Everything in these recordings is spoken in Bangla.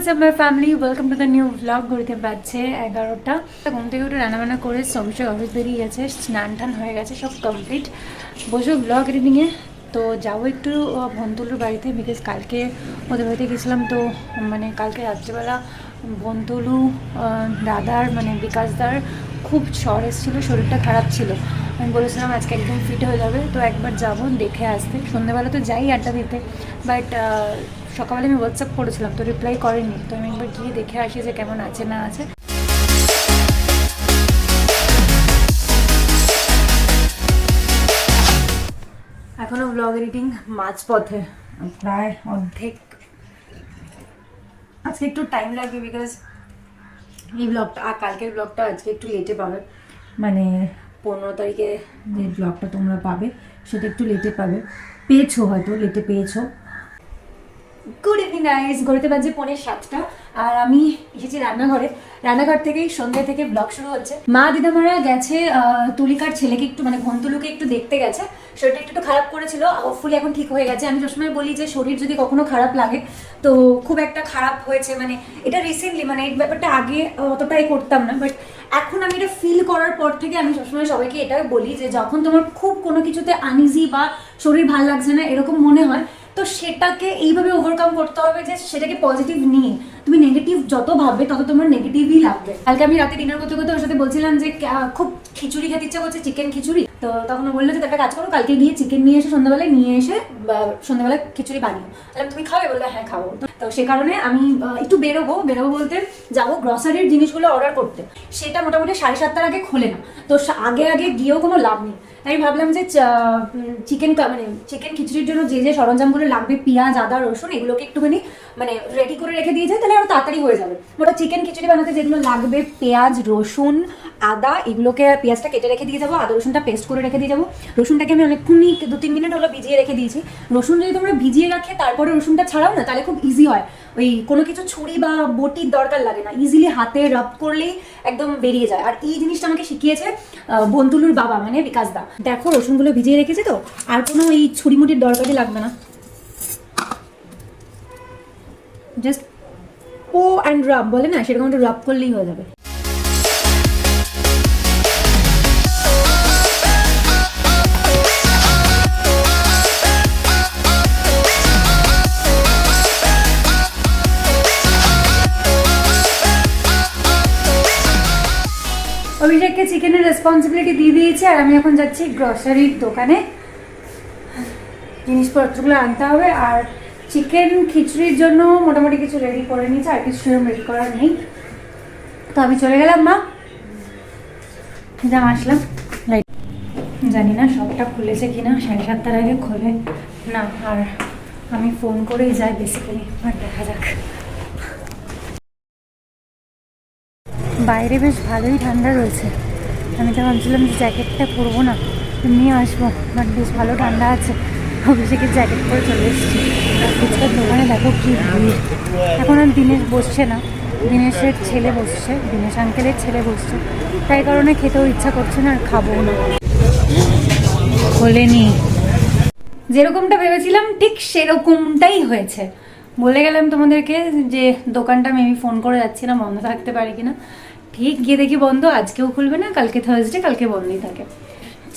WhatsApp my family, welcome to the new blog. ঘড়িতে বাজছে 11টা। ঘুম থেকে উঠে রান্নাবান্না করে অভিষেক অফিস বেরিয়ে গেছে, স্নান টান হয়ে গেছে, সব কমপ্লিট। বসে ব্লগ এডিটিংয়ে তো যাবো একটু বন্ধুলুর বাড়িতে, বিকজ কালকে ওদের বাড়িতে গেছিলাম। তো মানে কালকে রাত্রিবেলা বন্ধুলু দাদার মানে বিকাশদার খুব জ্বর এসেছিলো, শরীরটা খারাপ ছিল। আমি বলেছিলাম আজকে একদম ফিট হয়ে যাবে, তো একবার যাবো দেখে আসতে। সন্ধ্যেবেলা তো যাই আড্ডা দিতে, বাট সকালে আমি হোয়াটসঅ্যাপ করেছিলাম তো রিপ্লাই করেনি। তো আমি একবার গিয়ে দেখে আসি যে কেমন আছে না আছে। এখনো ব্লগ এডিটিং মাঝপথে, প্রায় অর্ধেক। আজকে একটু টাইম লাগবে, বিকজ এই ব্লগটা আর কালকের ব্লগটা আজকে একটু লেটে পাবে। মানে 15 তারিখে যে ব্লগটা তোমরা পাবে সেটা একটু লেটে পাবে, পেয়েছো হয়তো, লেটে পেয়েছো। গুড ইভিনিং গাইস, ঘড়িতে বাজে 6:45 আর আমি এসেছি রান্নাঘরে। রান্নাঘর থেকেই সন্ধ্যে থেকে ব্লগ শুরু হচ্ছে। মা দিদামারা গেছে তুলিকার ছেলেকে একটু মানে ঘন্টুলুকে একটু দেখতে গেছে। শরীরটা একটু খারাপ করেছিল, হোপফুলি এখন ঠিক হয়ে গেছে। আমি সবসময় বলি যে শরীর যদি কখনো খারাপ লাগে তো খুব একটা খারাপ হয়েছে, মানে এটা রিসেন্টলি, মানে এই ব্যাপারটা আগে অতটাই করতাম না, বাট এখন আমি এটা ফিল করার পর থেকে আমি সবসময় সবাইকে এটাই বলি যে যখন তোমার খুব কোনো কিছুতে আনইজি বা শরীর ভালো লাগছে না এরকম মনে হয়, তো সেটাকে এইভাবে ওভারকাম করতে হবে যে সেটাকে পজিটিভ নিয়ে তুমি নেগেটিভ যত ভাববে তত তোমার নেগেটিভই লাগবে। কালকে আমি রাতে ডিনার করতে করতে ওর সাথে বলছিলাম যে খুব খিচুড়ি খেতে ইচ্ছা করছে, চিকেন খিচুড়ি। তো তখন ও বললো যে একটা কাজ করো, কালকে গিয়ে চিকেন নিয়ে এসে সন্ধ্যাবেলায় নিয়ে এসে সন্ধ্যাবেলায় খিচুড়ি বানিও। তাহলে তুমি খাবে? বললে হ্যাঁ খাবো। তো সে কারণে আমি একটু বেরোবো বলতে যাবো গ্রসারির জিনিসগুলো অর্ডার করতে। সেটা মোটামুটি 7:30টার আগে খোলে না, তো আগে আগে গিয়েও কোনো লাভ নেই। আমি ভাবলাম যে চিকেন খিচুড়ির জন্য যে যে সরঞ্জামগুলো লাগবে, পেঁয়াজ, আদা, রসুন, এগুলোকে একটুখানি মানে রেডি করে রেখে দিয়ে যায়, তাহলে আরো তাড়াতাড়ি হয়ে যাবে। ওটা চিকেন খিচুড়ি বানাতে যেগুলো লাগবে, পেঁয়াজ, রসুন, আদা, এগুলোকে পেঁয়াজটা কেটে রেখে দিয়ে যাবো, আদা রসুনটা পেস্ট করে রেখে দিয়ে যাবো। রসুনটাকে আমি অনেকক্ষণই 2-3 মিনিট হলো ভিজিয়ে রেখে দিয়েছি। রসুন যদি তোমরা ভিজিয়ে রাখে তারপরে রসুনটা ছাড়াও না, তাহলে খুব ইজি হয়। ওই কোনো কিছু ছুরি বা বটির দরকার লাগে না, ইজিলি হাতে রাব করলেই একদম বেরিয়ে যায়। আর এই জিনিসটা আমাকে শিখিয়েছে বন্ধুলুর বাবা মানে বিকাশ দা। দেখো রসুনগুলো ভিজিয়ে রেখেছে, তো আর কোনো এই ছুরি মুটির দরকারই লাগবে না, জাস্ট পো অ্যান্ড রাব বলে না, সেরকম একটু রাব করলেই হয়ে যাবে। অভিষেককে চিকেনের রেসপন্সিবিলিটি দিয়ে দিয়েছে, আর আমি এখন যাচ্ছি গ্রসারির দোকানে, জিনিসপত্রগুলো আনতে হবে। আর চিকেন খিচুড়ির জন্য মোটামুটি কিছু রেডি করে নিয়েছে, আর কিছু সেরকম রেডি করার নেই। তো আমি চলে গেলাম, মা যা আসলাম। জানি না সবটা খুলেছে কিনা, 7:30টার আগে খোলে না, আর আমি ফোন করেই যাই বেসিক্যালি। আর দেখা যাক। বাইরে বেশ ভালোই ঠান্ডা রয়েছে। আমি তো ভাবছিলাম যে জ্যাকেটটা পরবো না, নিয়ে আসবো, বাট বেশ ভালো ঠান্ডা আছে। অভিষেকের জ্যাকেট পরে চলে এসেছি। আর ফুচকার দোকানে দেখো কি ভিড়। এখন আর দিনেশ বসছে না, দিনেশের ছেলে বসছে, দিনেশ আঙ্কেলের ছেলে বসছে, তাই কারণে খেতেও ইচ্ছা করছে না, আর খাবো না। খোলেনি, যেরকমটা ভেবেছিলাম ঠিক সেরকমটাই হয়েছে। বলে গেলাম তোমাদেরকে যে দোকানটা মেবি ফোন করে যাচ্ছি না, বন্ধ থাকতে পারে কিনা। ঠিক গিয়ে দেখি বন্ধ, আজকেও খুলবে না, কালকে থার্সডে, কালকে বন্ধই থাকে।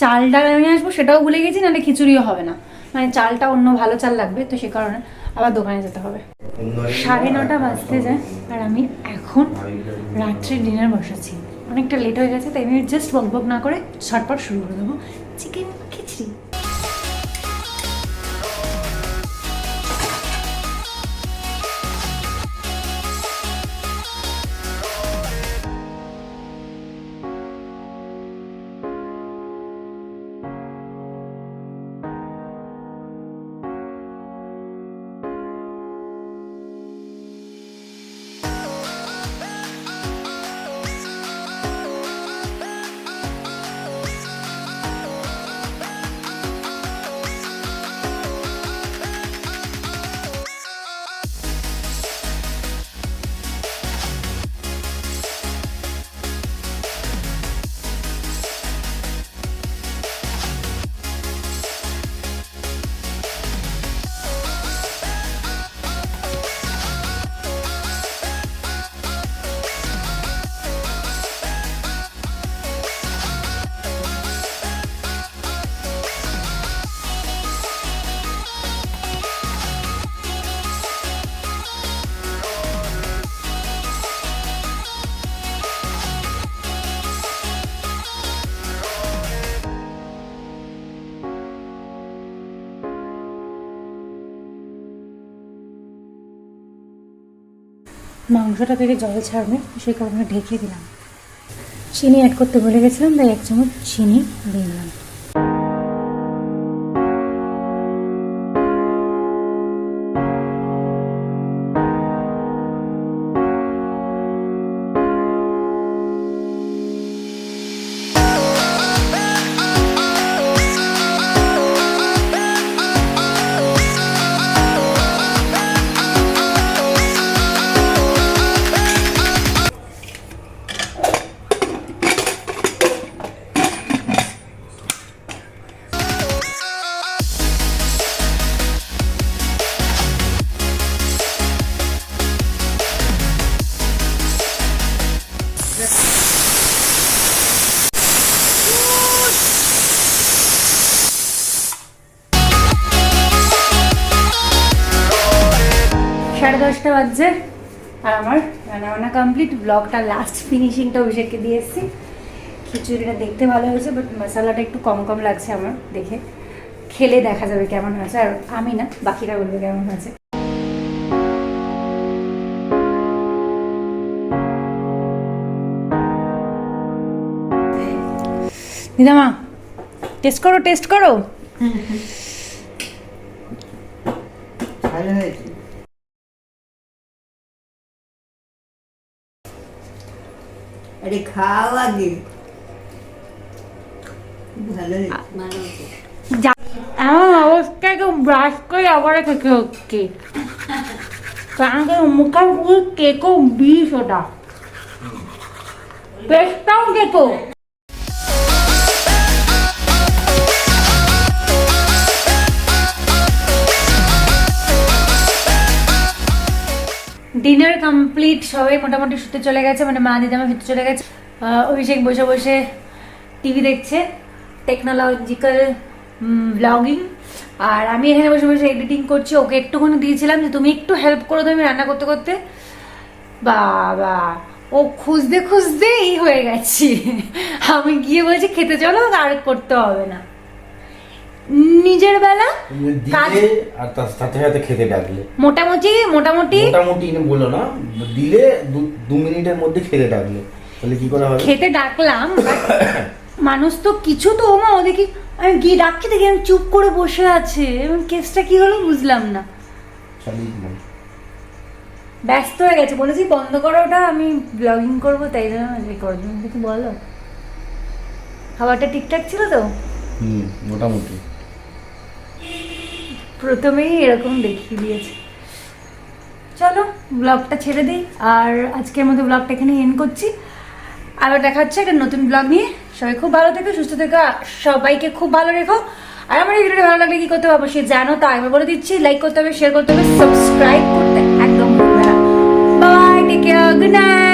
চাল ডাল নিয়ে আসবো সেটাও ভুলে গেছি, নাহলে খিচুড়িও হবে না, মানে চালটা অন্য ভালো চাল লাগবে, তো সে কারণে আবার দোকানে যেতে হবে। 9:30 বাজতে যায়, আর আমি এখন রাত্রে ডিনার বসাচ্ছি। অনেকটা লেট হয়ে গেছে, তাই আমি জাস্ট বক না করে ঝটপট শুরু করে দেবো চিকেন খিচড়ি। মাংসটা থেকে জল ছাড়বে, সেই কারণে ঢেকে দিলাম। চিনি অ্যাড করতে ভুলে গেছিলাম, তাই 1 চামচ চিনি দিয়ে দিলাম। সাড়ে 10টা বাজছে আর আমার রান্নাবান্না কমপ্লিট। ব্লগটা লাস্ট ফিনিশিংটা অভিষেককে দিয়ে এসেছি। খিচুড়িটা দেখতে ভালো হয়েছে, বাট মশলাটা একটু কম কম লাগছে আমার দেখে। খেলে দেখা যাবে কেমন হয়েছে, আর আমি না, বাকিরা বলবে কেমন হয়েছে। দিদামা টেস্ট করো, টেস্ট করো। ভালো হয়েছে। আরে খাও আগে। ভালো হয়েছে। এমন অবস্থায় কেউ ব্রাশ করে আবার খেতে হচ্ছে, কারণ মুখের পুরো কেকও বিষ, ওটা পেস্টটাও কেকো। ডিনার কমপ্লিট, সবাই মোটামুটি শুতে চলে গেছে, মানে মা দিদামা শুতে চলে গেছে। অভিষেক বসে বসে টিভি দেখছে, টেকনোলজিক্যাল ব্লগিং। আর আমি এখানে বসে বসে এডিটিং করছি। ওকে একটুখানি দিয়েছিলাম যে তুমি একটু হেল্প করো তুমি রান্না করতে করতে। বাবা, ও খুঁজতে খুঁজতেই হয়ে গেছি। আমি গিয়ে বলছি খেতে চলো, আর করতে হবে না। নিজের বেলা কাজ আর তার সাথে সাথে খেতে ডাকলে মোটামুটি মোটামুটি মোটামুটি বলো না, দিলে 2 মিনিটের মধ্যে খেতে ডাকলে, তাহলে কি করে হবে? খেতে ডাকলাম, মানুষ তো কিছু তো মা ও দেখি আমি গিয়ে ডাকছি, দেখি আমি চুপ করে বসে আছে। এবং কেসটা কি হলো বুঝলাম না, ব্যস্ত হয়ে গেছে। বলেছি বন্ধ করো ওটা, আমি ব্লগিং করবো, তাই জন্য করবো। দেখি বলো, খাবারটা ঠিকঠাক ছিল তো? মোটামুটি প্রথমেই এরকম দেখিয়ে দিয়েছে। চলো ব্লগটা ছেড়ে দিই, আর আজকের মতো ব্লগটা এখানে এন্ড করছি। আবার দেখা হচ্ছে একটা নতুন ব্লগ নিয়ে। সবাই খুব ভালো থেকো, সুস্থ থেকো, সবাইকে খুব ভালো রেখো। আর আমার এই ভিডিওটা ভালো লাগলে কি করতে হবে অবশ্যই জানো, তাই আমি বলে দিচ্ছি, লাইক করতে হবে, শেয়ার করতে হবে, সাবস্ক্রাইব করতে একদম ভুলবে না। Bye, take care, good night.